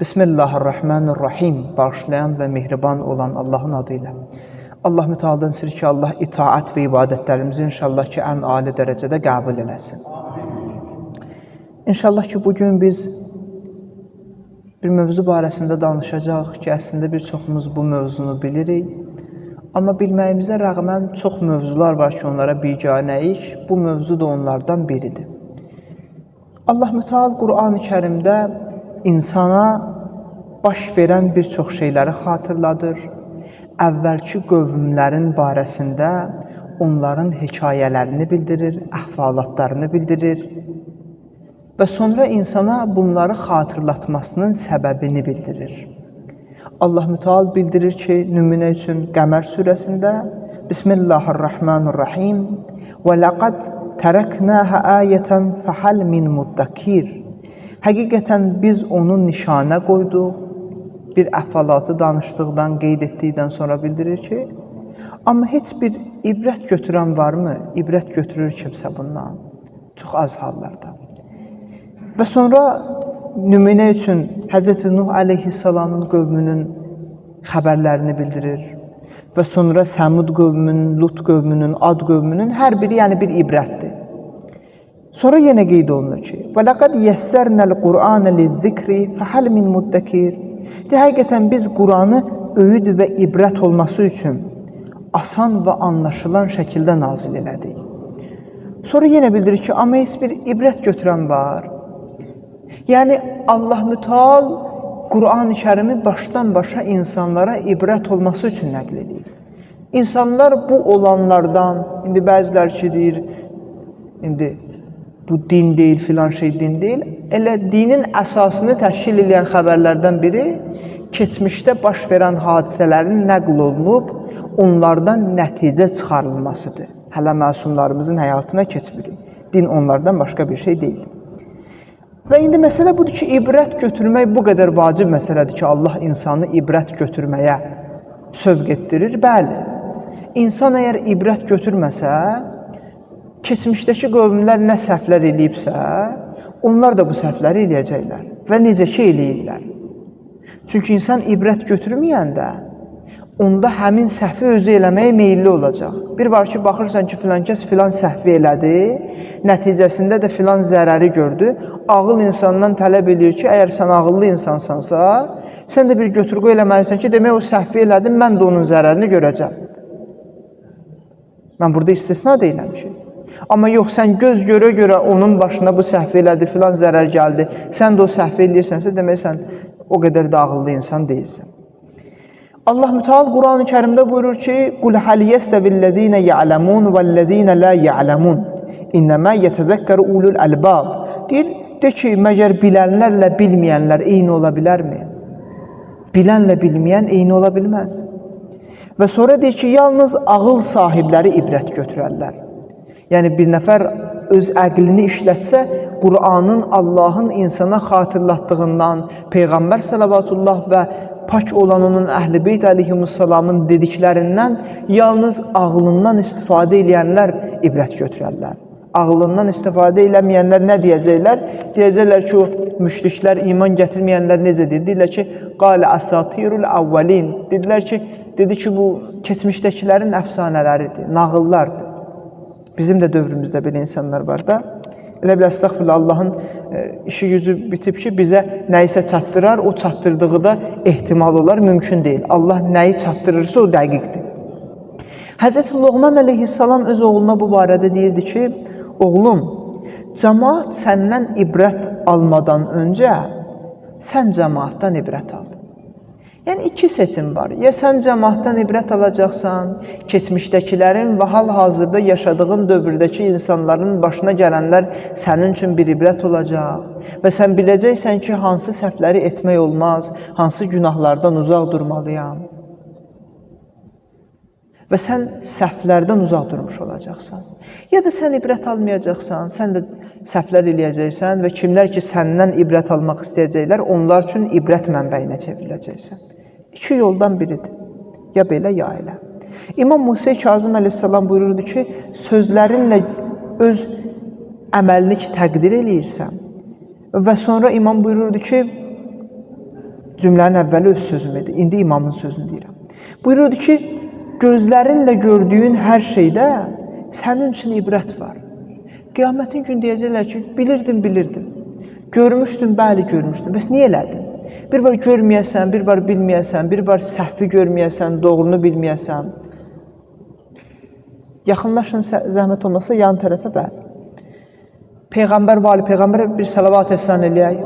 Bismillahirrahmanirrahim. Bağışlayan və mehriban olan Allahın adıyla. Allah müteala'dan istəyir ki, Allah itaat və ibadətlərimizi inşallah ki, ən ali dərəcədə qəbul eləsin. İnşallah ki, bugün biz bir mövzu barəsində danışacaq ki, əslində bir çoxumuz bu mövzunu bilirik. Amma bilməyimizə rəğmən çox mövzular var ki, onlara biganəyik. Bu mövzu da onlardan biridir. Allah müteal Qur'an-ı Kərimdə insana baş verən bir çox şeyləri xatırladır. Əvvəlki qövmlərin barəsində onların hekayələrini bildirir, əhvalatlarını bildirir və sonra insana bunları xatırlatmasının səbəbini bildirir. Allah müteal bildirir ki, nümunə üçün Qəmər surəsində Bismillahirrahmanirrahim və ləqəd tərəknəhə ayətən fəhəl min muddəkir. Həqiqətən biz onu nişanə qoyduq, bir əhvalatı danışdıqdan, qeyd etdikdən sonra bildirir ki, amma heç bir ibrət götürən varmı? İbrət götürür kimsə bundan? Çox az hallarda. Və sonra nümunə üçün Hz. Nuh əleyhissalamın qövmünün xəbərlərini bildirir və sonra Səmud qövmünün, Lut qövmünün, Ad qövmünün hər biri yəni bir ibrətdir. Sonra yenə qeyd olunur ki, وَلَقَدْ يَسَّرْنَا الْقُرْآنَ لِلذِّكْرِ فَحَلْ مِنْ مُدَّكِرِ. Həqiqətən biz Quranı öyüd və ibrət olması üçün asan və anlaşılan şəkildə nazil elədik. Sonra yenə bildirir ki, amma heç bir ibrət götürən var. Yəni Allah müteal Qur'an-ı Kərimi başdan başa insanlara ibrət olması üçün nəql edir. İnsanlar bu olanlardan, indi bəzilər ki deyir, indi bu din deyil, filan şey din deyil. Elə dinin əsasını təşkil edən xəbərlərdən biri keçmişdə baş verən hadisələrin nəql olunub, onlardan nəticə çıxarılmasıdır. Hələ məsumlarımızın həyatına keçmirik. Din onlardan başqa bir şey deyil. Və indi məsələ budur ki, ibrət götürmək bu qədər vacib məsələdir ki, Allah insanı ibrət götürməyə sövq etdirir. Bəli, insan əgər ibrət götürməsə, keçmişdəki qövmlər nə səhvlər eləyibsə, onlar da bu səhvləri eləyəcəklər və necə ki eləyirlər. Çünki insan ibrət götürməyəndə, onda həmin səhvi özü eləməyə meyilli olacaq. Bir var ki, baxırsan ki, filan kəs filan səhvi elədi, nəticəsində də filan zərəri gördü. Ağıl insandan tələb edir ki, əgər sən ağıllı insansansa, sən də bir götürqü eləməlisən ki, demək o səhvi elədim, mən də onun zərərini görəcəm. Mən burada istisna deyilmişim. Amma yox, sən göz görə-görə onun başına bu səhv elədi, filan zərər gəldi. Sən də o səhv eləyirsənsə, demək sən o qədər də ağıllı insan deyilsən. Allah müteal Qur'an-ı Kərimdə buyurur ki, قُلْ هَلْ يَسْتَوِي الَّذ۪ينَ يَعْلَمُونَ وَالَّذ۪ينَ لَا يَعْلَمُونَ اِنَّمَا يَتَذَكَّرُ اُولُوا الْأَلْبَابِ. De ki, məgər bilənlərlə bilməyənlər eyni ola bilərmi? Bilənlə bilməyən eyni ola bilməz. Və sonra deyir ki, yalnız ağıl sahibləri ibrət götürərlər. Yəni, bir nəfər öz əqlini işlətsə, Qur'anın Allahın insana xatırlatdığından, Peyğəmbər salavatullah və pak olan onun Əhl-i Beyt əleyhimussalamın dediklərindən yalnız ağlından istifadə edənlər ibrət götürərlər. Ağlından istifadə eləməyənlər nə deyəcəklər? Deyəcəklər ki, o müşriklər, iman gətirməyənlər necə deyir? Deyirlər ki, qalə əsatirul əvvəlin. Dedi ki, bu keçmişdəkilərin əfsanələridir, nağıllardır. Bizim də dövrümüzdə belə insanlar var da. Elə bir əstəğfirullah, Allahın işi gücü bitib ki, bizə nəyisə çatdırar, o çatdırdığı da ehtimal olar, mümkün deyil. Allah nəyi çatdırırsa o dəqiqdir. Hz. Loğman əleyhissalam öz oğluna bu barədə deyirdi ki, oğlum, cəmaat səndən ibrət almadan öncə sən cəmaatdan ibrət al. Yəni, iki seçim var. Ya sən cəmaatdan ibrət alacaqsan, keçmişdəkilərin və hal-hazırda yaşadığın dövrdəki insanların başına gələnlər sənin üçün bir ibrət olacaq və sən biləcəksən ki, hansı səhvləri etmək olmaz, hansı günahlardan uzaq durmalıyam və sən səhvlərdən uzaq durmuş olacaqsan. Ya da sən ibrət almayacaqsan, sən də səhvlər eləyəcəksən və kimlər ki, səndən ibrət almaq istəyəcəklər, onlar üçün ibrət mənbəyinə çevriləcəksən. İki yoldan biridir. Ya belə, ya elə. İmam Musa Kazım əleyhissalam buyururdu ki, sözlərinlə öz əməlini ki, təqdir eləyirsən və sonra imam buyururdu ki, Cümlənin əvvəli öz sözüm idi. İndi imamın sözünü deyirəm. Buyururdu ki, gözlərinlə gördüyün hər şeydə sənin üçün ibrət var. Qiyamətin gün deyəcəklər ki, bilirdim. Görmüşdün, bəli görmüşdün. Bəs niyə elədin? Bir var görməyəsən, bir var bilməyəsən, bir var səhvi görməyəsən, doğrunu bilməyəsən. Yaxınlaşın, zəhmət olmasa yan tərəfə bəli. Peyğəmbər və Ali Peyğəmbərə bir salavat əhsan eləyək.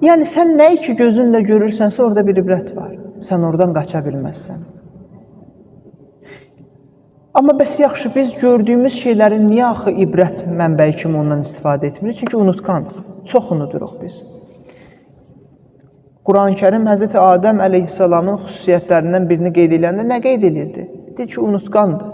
Yəni sən nəyi ki gözünlə görürsənsə orada bir ibrət var. Sən oradan qaça bilməzsən. Amma bəs yaxşı, biz gördüyümüz şeylərin niyə axı ibrət mənbəyi kimi ondan istifadə etmirik? Çünki unutqanıq, çox unuduruq biz. Quran-ı Kərim Həzrəti Adəm əleyhissalamın xüsusiyyətlərindən birini qeyd edəndə nə qeyd edirdi? Deyir ki, unutqandır.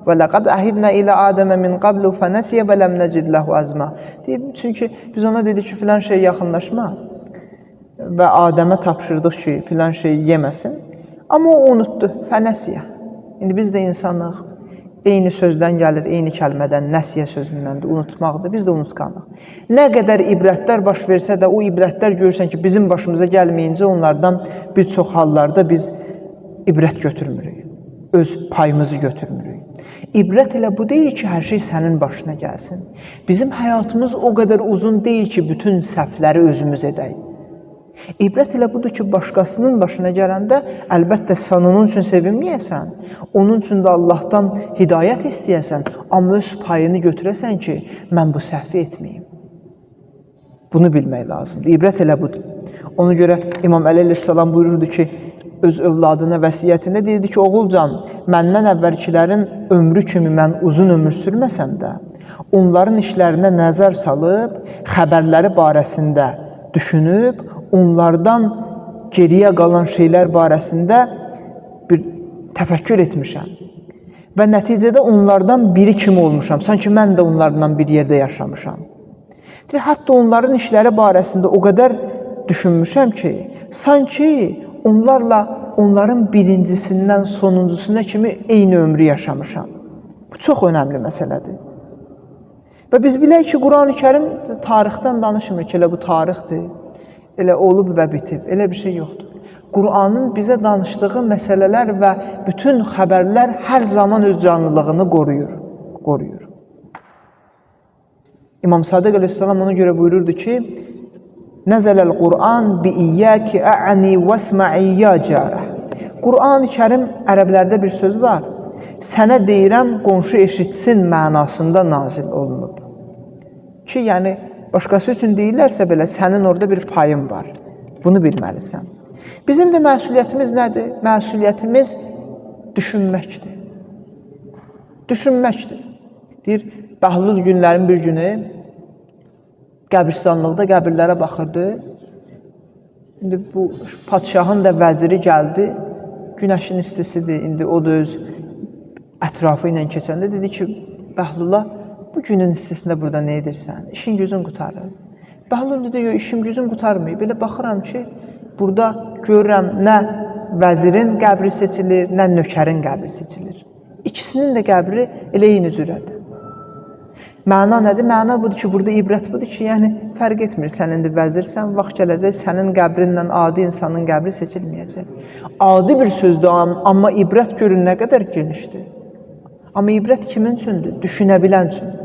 Və ləqəd əhidnə ilə Adəmə min qablu fənəsiyə və ləm nəcid ləhu əzmə. Deyib, çünki biz ona dedik ki, filan şey yaxınlaşma və Adəmə tapşırdıq ki, filan şey yeməsin. Amma o unutdu, fənəsiyə. İndi biz də insanıq. Eyni sözdən gəlir, eyni kəlmədən, nəsiyə sözündəndir, unutmaqdır. Biz də unutqanıq. Nə qədər ibrətlər baş versə də, o ibrətlər görürsən ki, bizim başımıza gəlməyincə onlardan bir çox hallarda biz ibrət götürmürük. Öz payımızı götürmürük. İbrət elə bu deyil ki, hər şey sənin başına gəlsin. Bizim həyatımız o qədər uzun deyil ki, bütün səhvləri özümüz edək. İbrət elə budur ki, başqasının başına gələndə əlbəttə sən onun üçün sevinməyəsən, onun üçün də Allahdan hidayət istəyəsən, amma öz payını götürəsən ki, mən bu səhvi etməyim. Bunu bilmək lazımdır. İbrət elə budur. Ona görə İmam Əli əleyhissalam buyururdu ki, öz övladına vəsiyyətində deyirdi ki, oğulcan, məndən əvvəlkilərin ömrü kimi mən uzun ömür sürməsəm də, onların işlərinə nəzər salıb, xəbərləri barəsində düşünüb, onlardan geriyə qalan şeylər barəsində bir təfəkkür etmişəm və nəticədə onlardan biri kimi olmuşam. Sanki mən də onlardan bir yerdə yaşamışam. Hətta onların işləri barəsində o qədər düşünmüşəm ki, sanki onlarla onların birincisindən sonuncusuna kimi eyni ömrü yaşamışam. Bu çox önəmli məsələdir. Və biz bilək ki, Quran-ı Kərim tarixdən danışmır ki, elə bu tarixdir. Elə olub və bitib, elə bir şey yoxdur. Quranın bizə danışdığı məsələlər və bütün xəbərlər hər zaman öz canlılığını qoruyur. İmam Sadiq əleyhissalam ona görə buyururdu ki, Nəzələl Quran bi-iyyəki ə'ni vəsmə'iyyə cərə. Quran-ı Kərim ərəblərdə bir söz var. Sənə deyirəm, qonşu eşitsin mənasında nazil olunub. Ki, yəni, başqası üçün deyirlərsə belə, sənin orada bir payın var. Bunu bilməlisən. Bizim də məsuliyyətimiz nədir? Məsuliyyətimiz düşünməkdir. Düşünməkdir. Deyir, Bəhlul günlərin bir günü qəbristanlıqda qəbirlərə baxırdı. İndi bu padşahın da vəziri gəldi. Günəşin istisidir. İndi o da öz ətrafı ilə keçəndə dedi ki, Bəhlula, bu günün istisində burada nə edirsən? İşin gücün qutarır. Bəhlul dedi, yox, işim gücüm qutarmıyor. Belə baxıram ki, burada görürəm nə vəzirin qəbri seçilir, nə nökərin qəbri seçilir. İkisinin də qəbri elə eyni cürədir. Məna nədir? Məna budur ki, burada ibrət budur ki, yəni fərq etmir. Sən indi vəzirsən, vaxt gələcək, sənin qəbrinlə adi insanın qəbri seçilməyəcək. Adi bir sözdür, amma ibrət görün nə qədər genişdir. Amma ibrət kimin üçündür? Düşünə bilən üçün.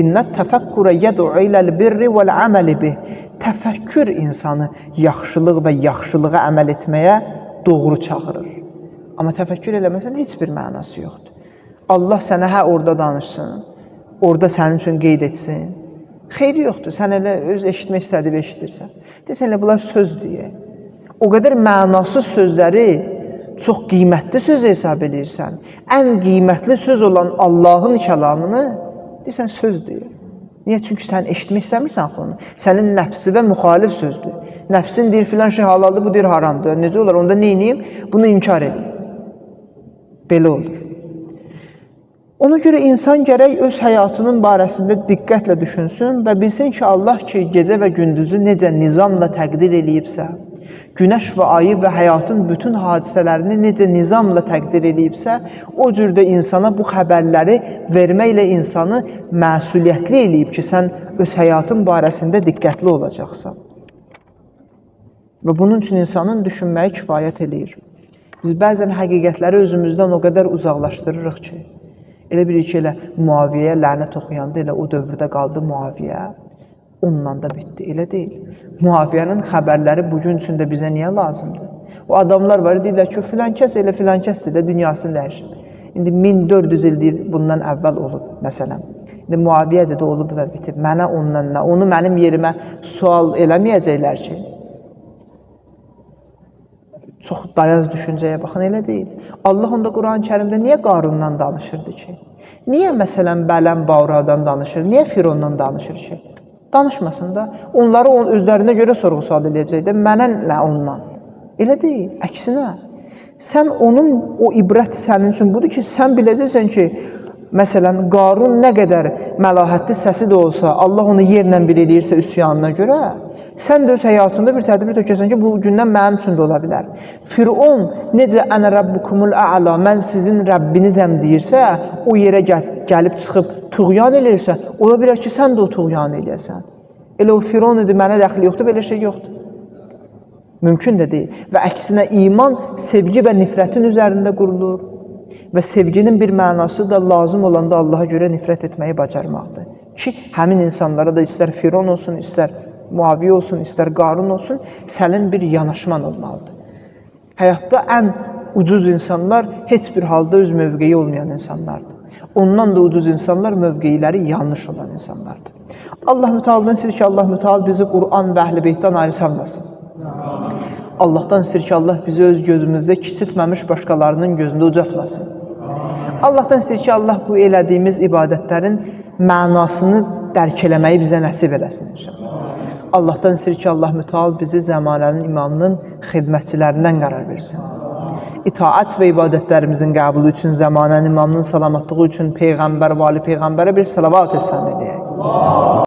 İnnət təfəkkürə yəd'u iləl birri vəl-əməli bih. Təfəkkür insanı yaxşılıq və yaxşılığa əməl etməyə doğru çağırır. Amma təfəkkür eləməsən heç bir mənası yoxdur. Allah sənə orada danışsın, orada sənin üçün qeyd etsin. Xeyri yoxdur, sən elə öz eşitmək istədiyini eşitirsən. Desən, elə bunlar söz deyə. O qədər mənasız sözləri çox qiymətli söz hesab edirsən. Ən qiymətli söz olan Allahın kəlamını deyirsən, söz deyə. Niyə? Çünki sən eşitmək istəmirsən onu. Sənin nəfsi və müxalif sözdür. Nəfsin deyir, filan şey halaldır, bu deyir, haramdır. Necə olar? Onda neyniyim? Bunu inkar edeyim. Belə olur. Ona görə insan gərək öz həyatının barəsində diqqətlə düşünsün və bilsin ki, Allah ki, gecə və gündüzü necə nizamla təqdir eləyibsə, Günəş və ayı və həyatın bütün hadisələrini necə nizamla təqdir edibsə, o cürdə insana bu xəbərləri verməklə insanı məsuliyyətli eləyib ki, sən öz həyatın barəsində diqqətli olacaqsan. Və bunun üçün insanın düşünməyi kifayət eləyir. Biz bəzən həqiqətləri özümüzdən o qədər uzaqlaşdırırıq ki, elə bilir ki, elə Muaviyyəyə lənət oxuyanda elə o dövrdə qaldı Muaviyyə. Onunla da bitdi, elə deyil. Muaviyyənin xəbərləri bugün üçün də bizə niyə lazımdır? O adamlar var, deyirlər ki, filan kəs elə filan kəsdir də dünyasını dəyişib. İndi 1400 ildir bundan əvvəl olub, məsələn. İndi Muaviyyə də olub və bitib. Mənə ondan nə? Onu mənim yerimə sual eləməyəcəklər ki. Çox dayaz düşüncəyə baxın, elə deyil. Allah onda Quran-ı Kərimdə niyə Qarundan danışırdı ki? Niyə məsələn Bələm Bağradan danışır? Niyə Firondan danışır ki? Danışmasın da, onları özlərinə görə sorğu-sual eləyəcək də, mənə nə ondan? Elə deyil, əksinə. Sən onun, o ibrət sənin üçün budur ki, sən biləcəksən ki, məsələn, Qarun nə qədər məlahətli səsi də olsa, Allah onu yerlə bir eləyirsə üsyanına görə, sən də öz həyatında bir tədbir tökəsən ki, bu gündən mənim üçün də ola bilər. Firon necə ənə rabbukumul ə'la, mən sizin Rəbbinizəm deyirsə, o yerə gəlib çıxıb tuğyan eləyirsə, ola bilər ki, sən də o tuğyan eləyəsən. Elə o Firon idi, mənə dəxli yoxdur, belə şey yoxdur. Mümkün də deyil. Və əksinə iman sevgi və nifrətin üzərində qurulur. Və sevginin bir mənası da lazım olanda Allaha görə nifrət etməyi bacarmaqdır. Ki, həmin insanlara da istər Firon olsun, istər Muaviyyə olsun, istər Qarun olsun, sənin bir yanaşman olmalıdır. Həyatda ən ucuz insanlar heç bir halda öz mövqeyi olmayan insanlardır. Ondan da ucuz insanlar mövqeyləri yanlış olan insanlardır. Allah müteallıdan istəyir ki, Allah müteal bizi Quran və Əhl-i Beytdən ayrı salmasın. Allahdan istəyir ki, Allah bizi öz gözümüzdə kiçiltməmiş başqalarının gözündə ucatmasın. Allahdan istəyir ki, Allah bu elədiyimiz ibadətlərin mənasını dərk eləməyi bizə nəsib eləsin inşallah. Allahdan istəyir ki, Allah müteal bizi zəmanənin imamının xidmətçilərindən qərar versin. İtaət və ibadətlərimizin qəbulu üçün, zəmanənin imamının salamatlığı üçün Peyğəmbər və Ali Peyğəmbərə bir salavat etsən eləyək.